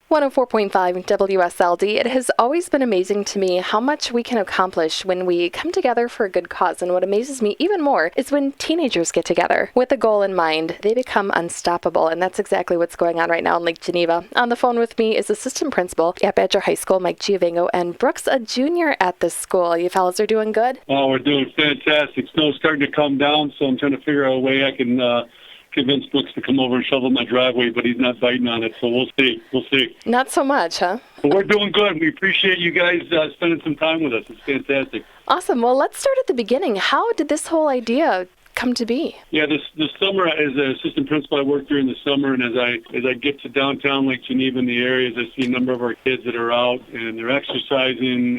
104.5 WSLD. It has always been amazing to me how much we can accomplish when we come together for a good cause. And what amazes me even more is when teenagers get together with a goal in mind, they become unstoppable. And that's exactly what's going on right now in Lake Geneva. On the phone with me is assistant principal at Badger High School, Mike Giovango, and Brooks, a junior at this school. You fellas are doing good? Oh, we're doing fantastic. Snow's starting to come down, so I'm trying to figure out a way I can convince Brooks to come over and shovel my driveway, but he's not biting on it, so we'll see. Not so much, huh? But we're doing good. We appreciate you guys spending some time with us. It's fantastic. Awesome. Well, let's start at the beginning. How did this whole idea come to be? Yeah, this summer as an assistant principal, I work during the summer, and as I get to downtown Lake Geneva in the areas, I see a number of our kids that are out and they're exercising.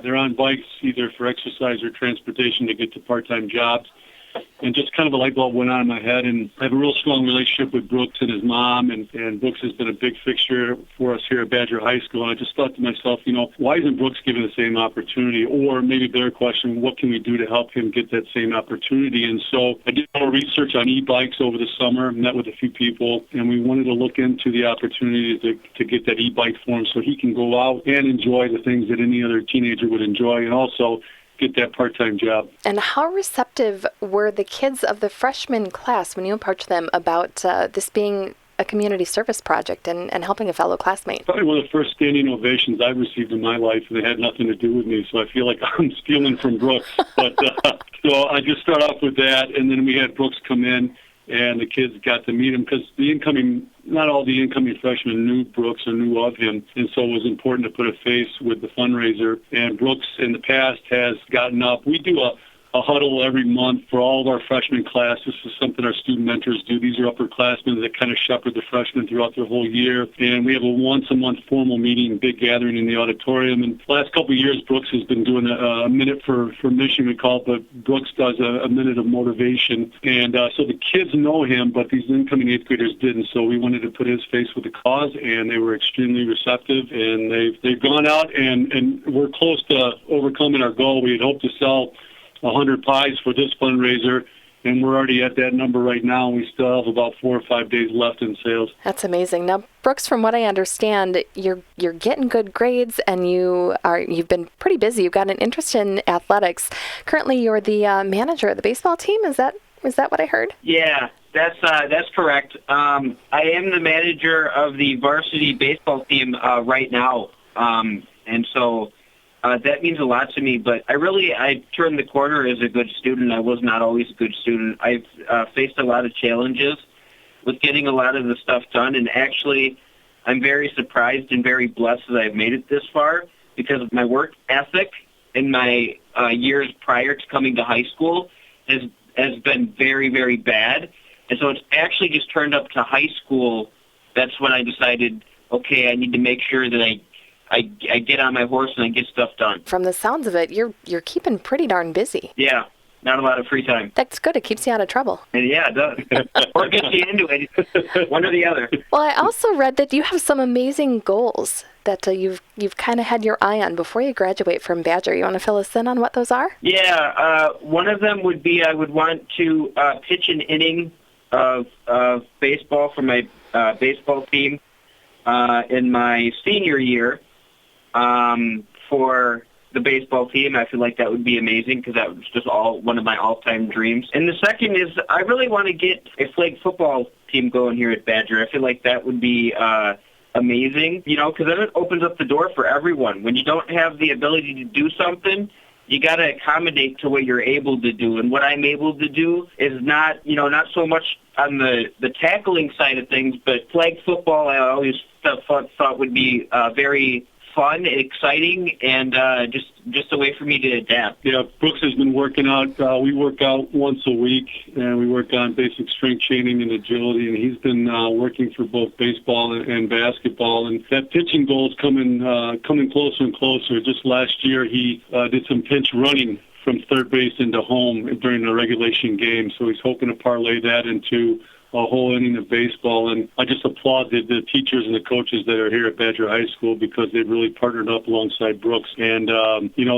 They're on bikes either for exercise or transportation to get to part-time jobs. And just kind of a light bulb went on in my head, and I have a real strong relationship with Brooks and his mom, and Brooks has been a big fixture for us here at Badger High School. And I just thought to myself, why isn't Brooks given the same opportunity? Or maybe a better question, what can we do to help him get that same opportunity? And so I did more research on e-bikes over the summer, met with a few people, and we wanted to look into the opportunity to get that e-bike for him so he can go out and enjoy the things that any other teenager would enjoy, and also get that part-time job. And how receptive were the kids of the freshman class when you approached them about this being a community service project and helping a fellow classmate? Probably one of the first standing ovations I've received in my life, and it had nothing to do with me, so I feel like I'm stealing from Brooks. But so I just start off with that, and then we had Brooks come in, and the kids got to meet him because not all the incoming freshmen knew Brooks or knew of him, and so it was important to put a face with the fundraiser. And Brooks in the past has gotten up. We do a huddle every month for all of our freshman class. This is something our student mentors do. These are upperclassmen that kind of shepherd the freshmen throughout their whole year. And we have a once-a-month formal meeting, big gathering in the auditorium. And the last couple of years, Brooks has been doing a minute for mission, we call it, but Brooks does a minute of motivation. And so the kids know him, but these incoming eighth graders didn't. So we wanted to put his face with the cause, and they were extremely receptive. And they've gone out, and we're close to overcoming our goal. We had hoped to sell 100 pies for this fundraiser, and we're already at that number right now. We still have about 4 or 5 days left in sales. That's amazing. Now, Brooks, from what I understand, you're getting good grades, and you've been pretty busy. You've got an interest in athletics. Currently, you're the manager of the baseball team. Is that what I heard? Yeah, that's correct. I am the manager of the varsity baseball team right now, and so. That means a lot to me, but I turned the corner as a good student. I was not always a good student. I've faced a lot of challenges with getting a lot of the stuff done, and actually I'm very surprised and very blessed that I've made it this far because of my work ethic in my years prior to coming to high school has been very, very bad. And so it's actually just turned up to high school. That's when I decided, okay, I need to make sure that I get on my horse and I get stuff done. From the sounds of it, you're keeping pretty darn busy. Yeah, not a lot of free time. That's good. It keeps you out of trouble. And yeah, it does. Or gets you into it. One or the other. Well, I also read that you have some amazing goals that you've kind of had your eye on before you graduate from Badger. You want to fill us in on what those are? Yeah, one of them would be I would want to pitch an inning of baseball for my baseball team in my senior year. For the baseball team, I feel like that would be amazing because that was just one of my all-time dreams. And the second is I really want to get a flag football team going here at Badger. I feel like that would be amazing, because then it opens up the door for everyone. When you don't have the ability to do something, you got to accommodate to what you're able to do. And what I'm able to do is not so much on the tackling side of things, but flag football I always thought would be very fun, exciting, and just a way for me to adapt. Yeah, Brooks has been working out. We work out once a week, and we work on basic strength training and agility, and he's been working for both baseball and basketball. And that pitching goal is coming closer and closer. Just last year, he did some pinch running from third base into home during the regulation game, so he's hoping to parlay that into a whole inning of baseball. And I just applaud the teachers and the coaches that are here at Badger High School because they've really partnered up alongside Brooks. And,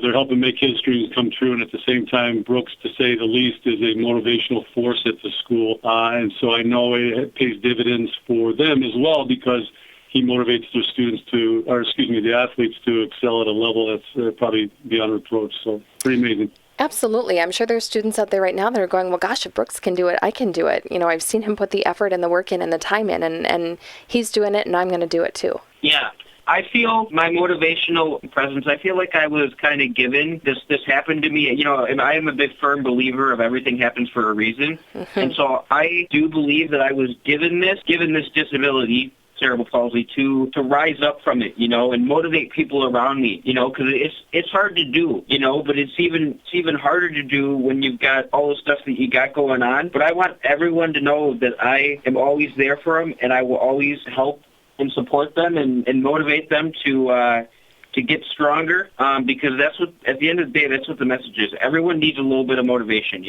they're helping make his dreams come true. And at the same time, Brooks, to say the least, is a motivational force at the school. And so I know it pays dividends for them as well because he motivates the athletes to excel at a level that's probably beyond reproach. So pretty amazing. Absolutely. I'm sure there's students out there right now that are going, well, gosh, if Brooks can do it, I can do it. I've seen him put the effort and the work in and the time in, and he's doing it, and I'm going to do it too. Yeah. I feel my motivational presence, I feel like I was kind of given. This happened to me, and I am a big firm believer of everything happens for a reason. Mm-hmm. And so I do believe that I was given this disability, cerebral palsy, to rise up from it, and motivate people around me, because it's hard to do, but it's even harder to do when you've got all the stuff that you got going on. But I want everyone to know that I am always there for them, and I will always help and support them and motivate them to get stronger, because that's what, at the end of the day, that's what the message is. Everyone needs a little bit of motivation,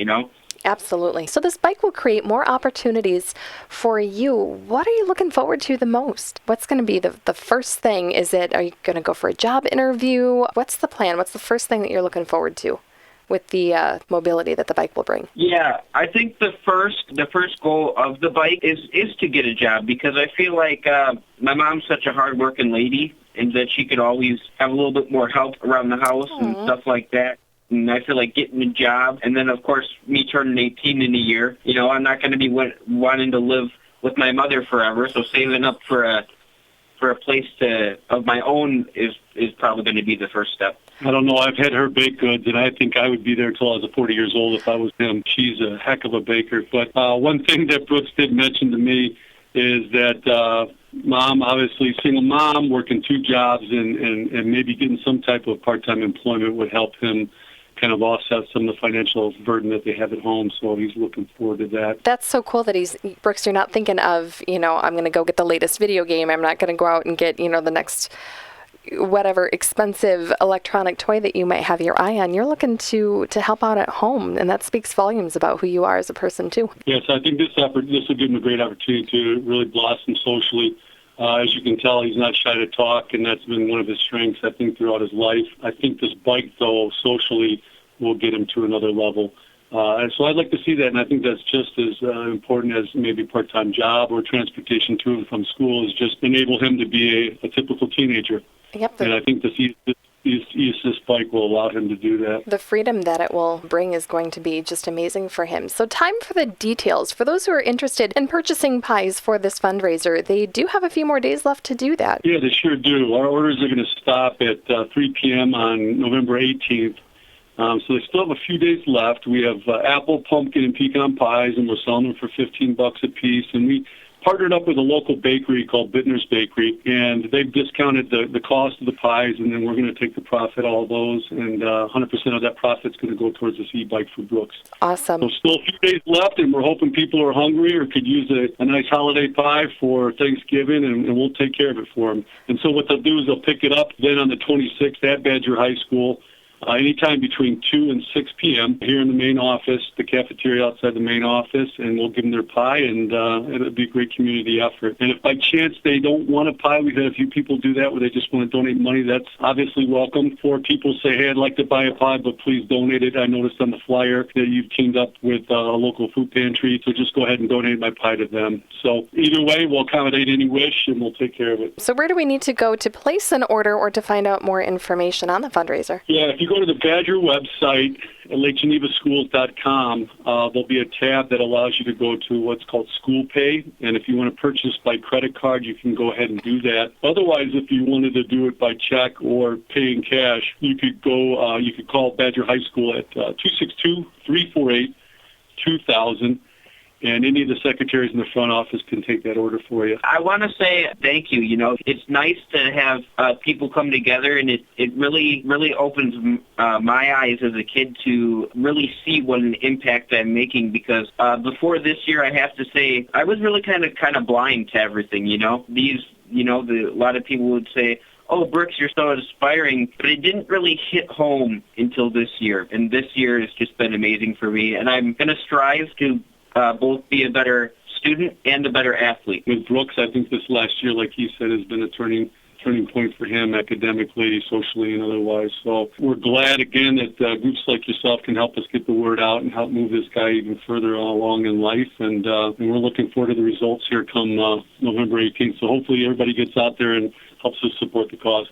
Absolutely. So this bike will create more opportunities for you. What are you looking forward to the most? What's going to be the first thing? Are you going to go for a job interview? What's the plan? What's the first thing that you're looking forward to with the mobility that the bike will bring? Yeah, I think the first goal of the bike is to get a job, because I feel like my mom's such a hard-working lady, and that she could always have a little bit more help around the house and stuff like that. And I feel like getting a job, and then, of course, me turning 18 in a year, I'm not going to be wanting to live with my mother forever, so saving up for a place of my own is probably going to be the first step. I don't know. I've had her baked goods, and I think I would be there until I was 40 years old if I was him. She's a heck of a baker. But one thing that Brooks did mention to me is that mom, obviously single mom, working 2 jobs, and maybe getting some type of part-time employment would help him kind of offset some of the financial burden that they have at home. So he's looking forward to that. That's so cool that Brooks, you're not thinking of, I'm going to go get the latest video game. I'm not going to go out and get, the next whatever expensive electronic toy that you might have your eye on. You're looking to help out at home, and that speaks volumes about who you are as a person too. Yes, I think this will give him a great opportunity to really blossom socially. As you can tell, he's not shy to talk, and that's been one of his strengths, I think, throughout his life. I think this bike, though, socially will get him to another level. And so I'd like to see that, and I think that's just as important as maybe a part-time job or transportation to and from school, is just enable him to be a typical teenager. Yep. And I think this E-Assist bike will allow him to do that. The freedom that it will bring is going to be just amazing for him. So time for the details. For those who are interested in purchasing pies for this fundraiser, they do have a few more days left to do that. Yeah, they sure do. Our orders are going to stop at 3 p.m. on November 18th. So they still have a few days left. We have apple, pumpkin, and pecan pies, and we're selling them for $15 a piece. And we partnered up with a local bakery called Bittner's Bakery, and they've discounted the cost of the pies, and then we're going to take the profit, all those, and 100% of that profit's going to go towards this e-bike for Brooks. Awesome. So still a few days left, and we're hoping people are hungry or could use a nice holiday pie for Thanksgiving, and we'll take care of it for them. And so what they'll do is they'll pick it up then on the 26th at Badger High School, anytime between 2 and 6 p.m. here in the main office, the cafeteria outside the main office, and we'll give them their pie, and it'll be a great community effort. And if by chance they don't want a pie, we've had a few people do that where they just want to donate money. That's obviously welcome. 4 people say, hey, I'd like to buy a pie, but please donate it. I noticed on the flyer that you've teamed up with a local food pantry, so just go ahead and donate my pie to them. So either way, we'll accommodate any wish, and we'll take care of it. So where do we need to go to place an order or to find out more information on the fundraiser? Yeah, if you go to the Badger website at LakeGenevaSchools.com, there'll be a tab that allows you to go to what's called School Pay, and if you want to purchase by credit card, you can go ahead and do that. Otherwise, if you wanted to do it by check or pay in cash, you could go. You could call Badger High School at 262-348-2000. And any of the secretaries in the front office can take that order for you. I want to say thank you. It's nice to have people come together, and it really opens my eyes as a kid to really see what an impact I'm making, because before this year, I have to say, I was really kind of blind to everything, a lot of people would say, oh, Brooks, you're so inspiring, but it didn't really hit home until this year. And this year has just been amazing for me, and I'm going to strive to both be a better student and a better athlete. With Brooks, I think this last year, like he said, has been a turning turning point for him academically, socially, and otherwise. So we're glad, again, that groups like yourself can help us get the word out and help move this guy even further along in life. And we're looking forward to the results here come November 18th. So hopefully everybody gets out there and helps us support the cause.